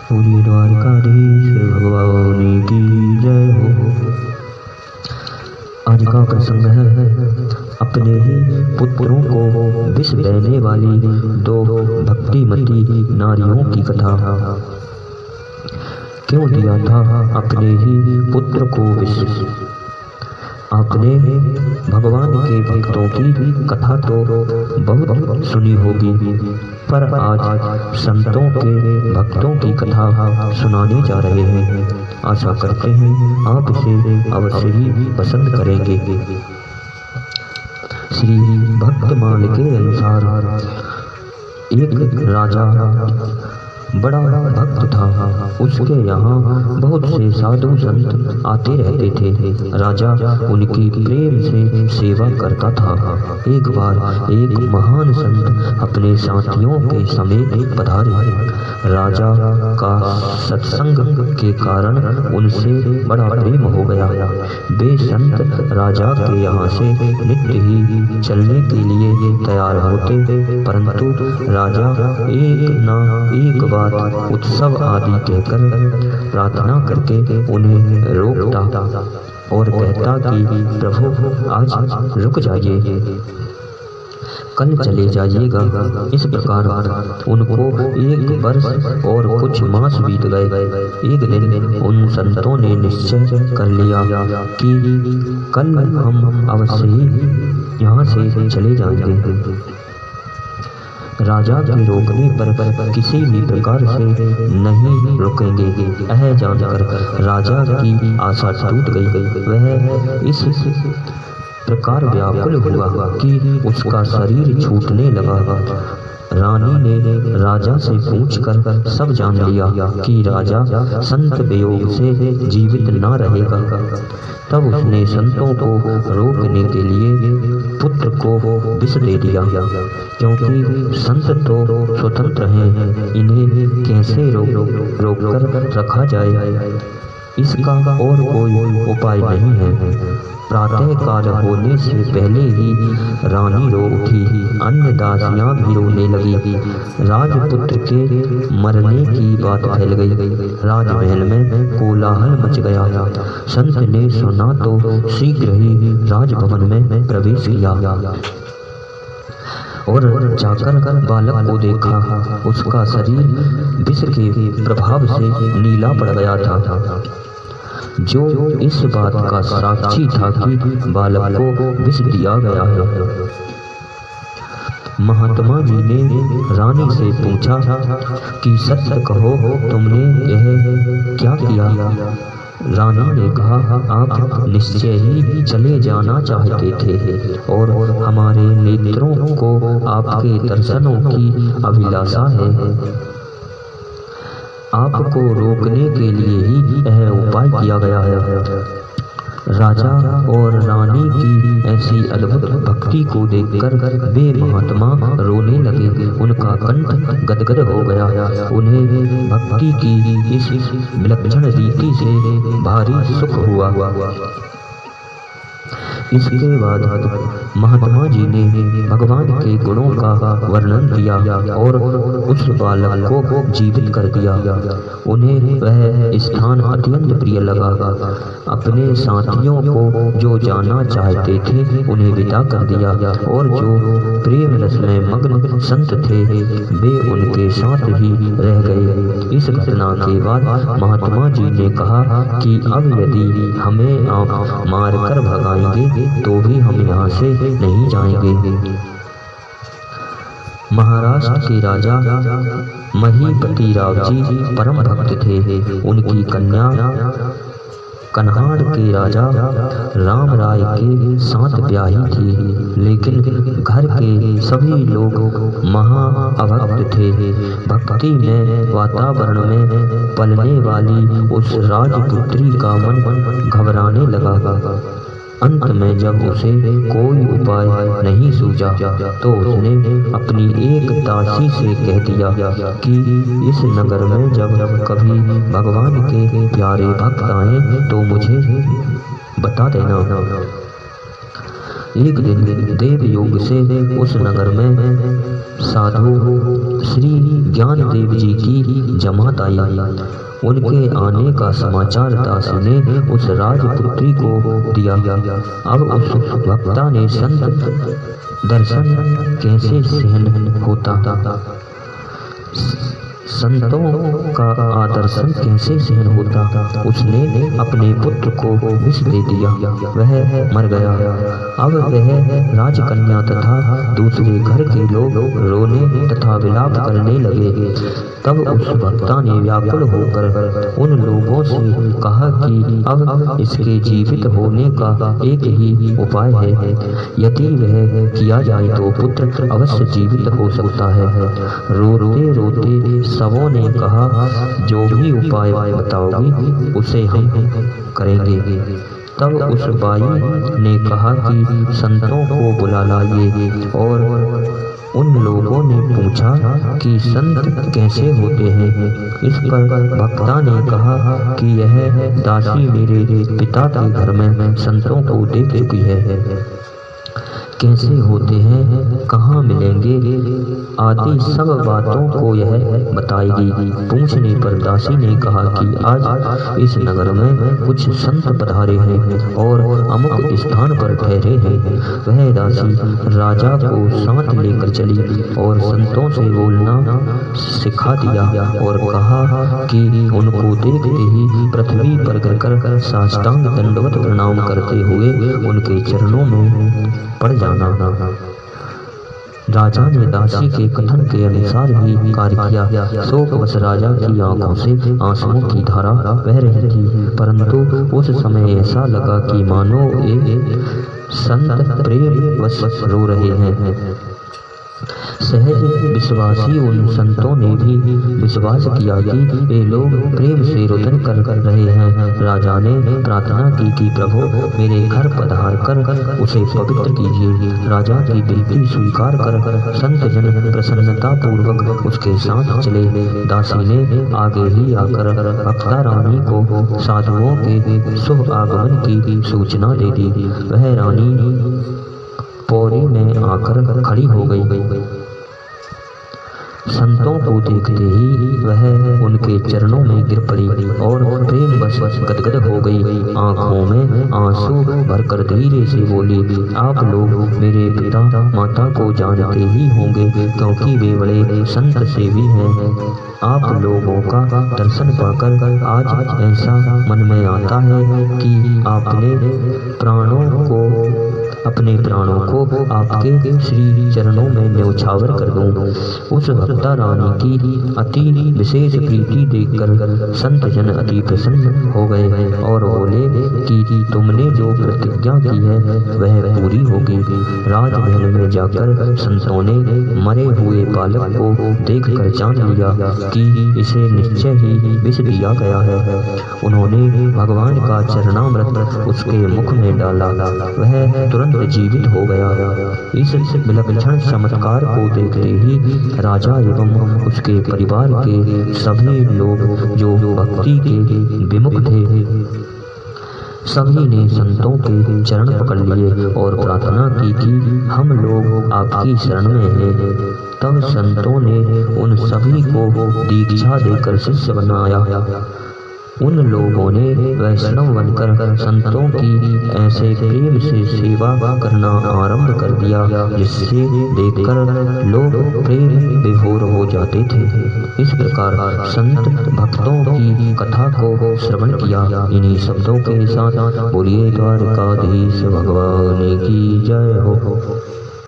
पूरी द्वारकाधीश भगवान की जय हो। आज का प्रसंग है अपने ही पुत्रों को विष देने वाली दो भक्तिमती नारियों की कथा। क्यों दिया था अपने ही पुत्र को विष? आपने भगवान के भक्तों की कथा तो बहुत सुनी होगी, पर आज संतों के भक्तों की कथा सुनाने जा रहे हैं। आशा करते हैं आप इसे अवश्य ही पसंद करेंगे। श्री भक्तमाल के अनुसार एक राजा बड़ा भक्त था। उसके यहाँ बहुत से साधु संत आते रहते थे। राजा उनकी प्रेम से सेवा करता था। एक बार एक महान संत अपने साथियों के समेत पधारे। राजा का सत्संग के कारण उनसे बड़ा प्रेम हो गया। वे संत राजा के यहाँ से नित्य ही चलने के लिए तैयार होते, परंतु राजा एक न एक बार उत्सव आदि कहकर प्रार्थना करके उन्हें रोकता और कहता कि प्रभु आज रुक जाइए, कल चले जाइएगा। इस प्रकार उनको एक वर्ष और कुछ मास बीत गए। एक दिन उन संतों ने निश्चय कर लिया कि कल हम अवश्य ही यहाँ से चले जाएंगे। राजा के रोकने पर किसी भी प्रकार से नहीं रुकेंगे। यह जानकर राजा की आशा टूट गई। वह इस प्रकार व्याकुल हुआ कि उसका शरीर छूटने लगा। रानी ने राजा से पूछकर सब जान लिया कि राजा संत वियोग से जीवित न रहेगा। तब उसने संतों को रोकने के लिए पुत्र को विष दे दिया, क्योंकि संत तो स्वतंत्र हैं, इन्हें कैसे रोक कर रखा जाए, इसका और कोई उपाय नहीं है। प्रातः काल होने से पहले ही रानी रो उठी। अन्य दासियां भी रोने लगी। राजपुत्र के मरने की बात फैल गई। राजमहल में कोलाहल मच गया। संत ने सुना तो शीघ्र ही राजभवन में प्रवेश किया और जाकर बालक को देखा। उसका शरीर विष के प्रभाव से नीला पड़ गया था, जो इस बात का साक्षी था कि बालक को विष दिया गया है। महात्मा जी ने रानी से पूछा कि सत्य कहो, तुमने यह क्या किया? रानी ने कहा, आप निश्चय ही चले जाना चाहते थे और हमारे नेत्रों को आपके दर्शनों की अभिलाषा है। आपको रोकने के लिए ही यह उपाय किया गया है। राजा और रानी की ऐसी अद्भुत भक्ति को देखकर वे महात्मा रोने लगे। उनका कंठ गदगद हो गया। उन्हें भक्ति की इस विलक्षण रीति से भारी सुख हुआ। इसके बाद महात्मा जी ने भगवान के गुणों का वर्णन किया और उस बालक को जीवित कर दिया। उन्हें वह स्थान अत्यंत प्रिय लगा। अपने साथियों को जो जाना चाहते थे उन्हें विदा कर दिया और जो प्रेम रस में मग्न संत थे वे उनके साथ ही रह गए। इस घटना के बाद महात्मा जी ने कहा कि अब यदि हमें आप मार कर भगाएंगे तो भी हम यहाँ से नहीं जाएंगे। महाराष्ट्र के राजा महीपति राव जी परम भक्त थे। उनकी कन्या कन्हाड़ के राजा राम राय के साथ ब्याही थी, लेकिन घर के सभी लोग महाअभक्त थे। भक्ति में वातावरण में पलने वाली उस राजपुत्री का मन घबराने लगा। अंत में जब उसे कोई उपाय नहीं सूझा तो उसने अपनी एक दासी से कह दिया कि इस नगर में जब कभी भगवान के प्यारे भक्त आए तो मुझे बता देना। एक दिन देव योग से उस नगर में साधु श्री ज्ञान देव जी की जमात आई। उनके आने का समाचार दासी ने उस राजपुत्री को दिया। अब उस वक्ता ने संत दर्शन कैसे सहन होता, संतों का आदर्शन कैसे सहन होता। उसने अपने पुत्र को विष दे दिया, वह मर गया। अब वह राजकन्या तथा दूसरे घर के लोग रोने तथा विलाप करने लगे। तब उस वक्ता ने व्याकुल होकर उन लोगों से कहा कि अब इसके जीवित होने का एक ही उपाय है, यदि वह किया जाए तो पुत्र अवश्य जीवित हो सकता है। रोते रोते सबों ने कहा, जो भी उपाय बताओगी उसे हम करेंगे। तब उस बाई ने कहा कि संतों को बुला लाइए, और उन लोगों ने पूछा कि संत कैसे होते हैं। इस पर वक्ता ने कहा कि यह दासी मेरे पिता के घर में संतों को देख चुकी है, कैसे होते हैं, कहाँ मिलेंगे आदि सब बातों को यह बताएगी। पूछने पर दासी ने कहा कि आज इस नगर में कुछ संत पधारे हैं और अमुक स्थान पर ठहरे हैं। वह दासी राजा को साथ लेकर चली और संतों से बोलना सिखा दिया और कहा कि उनको देखते ही पृथ्वी पर गिरकर साष्टांग दंडवत प्रणाम करते हुए उनके चरणों में पड़ जाना। राजा ने दासी के कथन के अनुसार ही कार्य किया। शोकवश राजा की आंखों से आंसुओं की धारा बह रही थी, परंतु उस समय ऐसा लगा कि मानो एक संत प्रेम वश रो रहे हैं। सहज विश्वासी उन संतों ने भी विश्वास किया कि ये लोग प्रेम से रुदन कर रहे हैं। राजा ने प्रार्थना की कि प्रभु मेरे घर पधार कर उसे पवित्र कीजिए। राजा की विनती स्वीकार कर संत जन प्रसन्नता पूर्वक उसके साथ चले। दासी ने आगे ही आकर वक्ता रानी को साधुओं के शुभ आगमन की सूचना दे दी। वह रानी पौड़ी में आकर खड़ी हो गई। संतों को देखते ही वह उनके चरणों में गिर पड़ी और प्रेम बस गदगद हो गई। आंखों में आंसू भरकर धीरे से बोली, आप लोग मेरे पिता माता को जानते ही होंगे, क्योंकि वे बड़े संत सेवी हैं। आप लोगों का दर्शन पाकर आज ऐसा मन में आता है कि अपने प्राणों को आपके श्री चरणों में न्यौछावर कर दूं। उस वक्ता रानी की अति विशेष प्रीति देखकर संत जन अति प्रसन्न हो गए और बोले कि तुमने जो प्रतिज्ञा की है वह पूरी होगी। राजमहल में जाकर संतों ने मरे हुए बालक को देखकर जान लिया कि इसे निश्चय ही विष दिया गया है। उन्होंने भगवान का चरणामृत उसके मुख में डाला, वह तुरंत जीवित हो गया। इस विलक्षण चमत्कार को देखते ही राजा एवं उसके परिवार के सभी लोग जो भक्ति के विमुख थे, सभी ने संतों के चरण पकड़ लिए और प्रार्थना की कि हम लोग आपकी शरण में हैं। तब संतों ने उन सभी को दीक्षा देकर शिष्य बनाया। उन लोगों ने वैष्णव बनकर संतों की ऐसे प्रेम से सेवा करना आरंभ कर दिया, जिससे देखकर लोग प्रेम विभोर हो जाते थे। इस प्रकार संत भक्तों की कथा को श्रवण किया। इन्हीं शब्दों के साथ बोलिए द्वारकाधीश भगवान की जय हो।